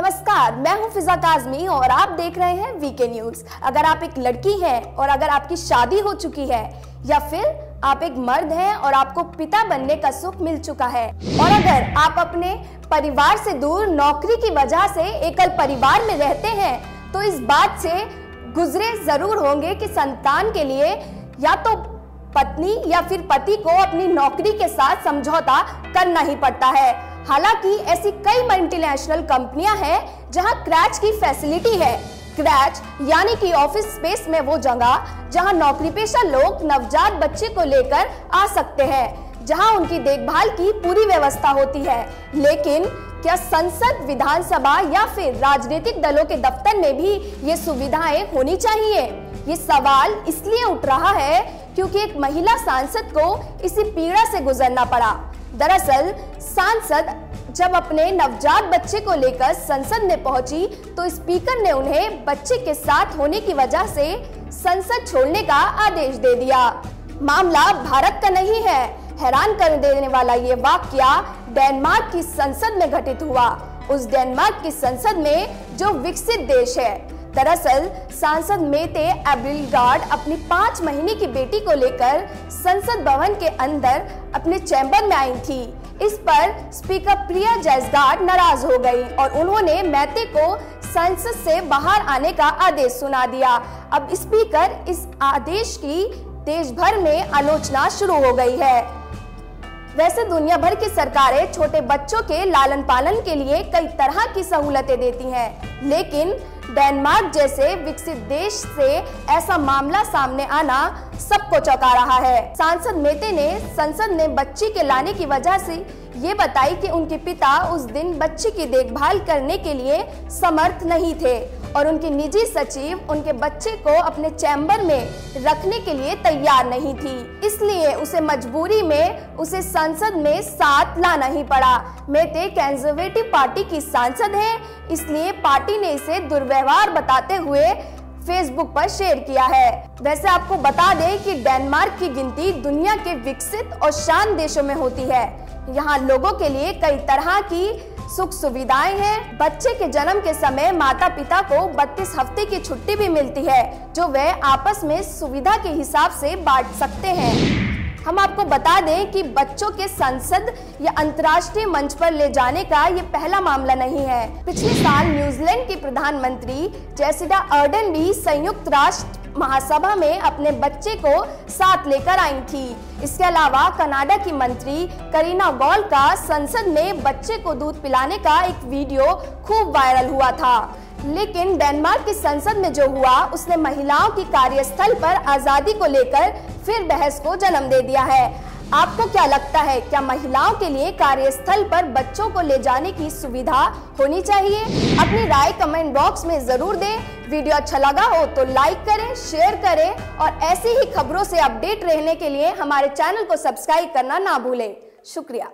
नमस्कार, मैं हूं फिजा काजमी और आप देख रहे हैं वीके न्यूज। अगर आप एक लड़की हैं और अगर आपकी शादी हो चुकी है या फिर आप एक मर्द हैं और आपको पिता बनने का सुख मिल चुका है और अगर आप अपने परिवार से दूर नौकरी की वजह से एकल परिवार में रहते हैं तो इस बात से गुजरे जरूर होंगे कि संतान के लिए या तो पत्नी या फिर पति को अपनी नौकरी के साथ समझौता करना ही पड़ता है। हालांकि ऐसी कई मल्टीनेशनल कंपनियां हैं जहां क्रैच की फैसिलिटी है। क्रैच यानी कि ऑफिस स्पेस में वो जगह जहां नौकरी पेशा लोग नवजात बच्चे को लेकर आ सकते हैं, जहां उनकी देखभाल की पूरी व्यवस्था होती है। लेकिन क्या संसद, विधानसभा या फिर राजनीतिक दलों के दफ्तर में भी ये सुविधाएं होनी चाहिए? ये सवाल इसलिए उठ रहा है क्योंकि एक महिला सांसद को इसी पीड़ा से गुजरना पड़ा। दरअसल सांसद जब अपने नवजात बच्चे को लेकर संसद में पहुंची तो स्पीकर ने उन्हें बच्चे के साथ होने की वजह से संसद छोड़ने का आदेश दे दिया। मामला भारत का नहीं है। हैरान कर देने वाला ये वाकया डेनमार्क की संसद में घटित हुआ, उस डेनमार्क की संसद में जो विकसित देश है। दरअसल सांसद मेते एब्रिलगार्ड अपनी 5 महीने की बेटी को लेकर संसद भवन के अंदर अपने चैम्बर में आई थी। इस पर स्पीकर प्रिया जैसगार्ड नाराज हो गई और उन्होंने मेते को संसद से बाहर आने का आदेश सुना दिया। अब स्पीकर इस आदेश की देश भर में आलोचना शुरू हो गई है। वैसे दुनिया भर की सरकारें छोटे बच्चों के लालन पालन के लिए कई तरह की सहूलतें देती हैं, लेकिन डेनमार्क जैसे विकसित देश से ऐसा मामला सामने आना सबको चौंका रहा है। सांसद मेते ने संसद में बच्ची के लाने की वजह से ये बताई कि उनके पिता उस दिन बच्ची की देखभाल करने के लिए समर्थ नहीं थे और उनकी निजी सचिव उनके बच्चे को अपने चैम्बर में रखने के लिए तैयार नहीं थी, इसलिए उसे मजबूरी में उसे संसद में साथ लाना ही पड़ा। मेते कंजर्वेटिव पार्टी की सांसद है, इसलिए पार्टी ने इसे दुर्व्यवहार बताते हुए फेसबुक पर शेयर किया है। वैसे आपको बता दें कि डेनमार्क की गिनती दुनिया के विकसित और शांत देशों में होती है। यहाँ लोगों के लिए कई तरह की सुख सुविधाएं हैं। बच्चे के जन्म के समय माता पिता को 32 हफ्ते की छुट्टी भी मिलती है, जो वे आपस में सुविधा के हिसाब से बांट सकते हैं। हम आपको बता दें कि बच्चों के संसद या अंतर्राष्ट्रीय मंच पर ले जाने का ये पहला मामला नहीं है। पिछले साल न्यूजीलैंड की प्रधानमंत्री जेसिंडा अर्डन भी संयुक्त राष्ट्र महासभा में अपने बच्चे को साथ लेकर आई थी। इसके अलावा कनाडा की मंत्री करीना गॉल का संसद में बच्चे को दूध पिलाने का एक वीडियो खूब वायरल हुआ था। लेकिन डेनमार्क की संसद में जो हुआ उसने महिलाओं की कार्यस्थल पर आजादी को लेकर फिर बहस को जन्म दे दिया है। आपको क्या लगता है, क्या महिलाओं के लिए कार्यस्थल पर बच्चों को ले जाने की सुविधा होनी चाहिए? अपनी राय कमेंट बॉक्स में जरूर दें। वीडियो अच्छा लगा हो तो लाइक करें, शेयर करें और ऐसी ही खबरों से अपडेट रहने के लिए हमारे चैनल को सब्सक्राइब करना ना भूलें। शुक्रिया।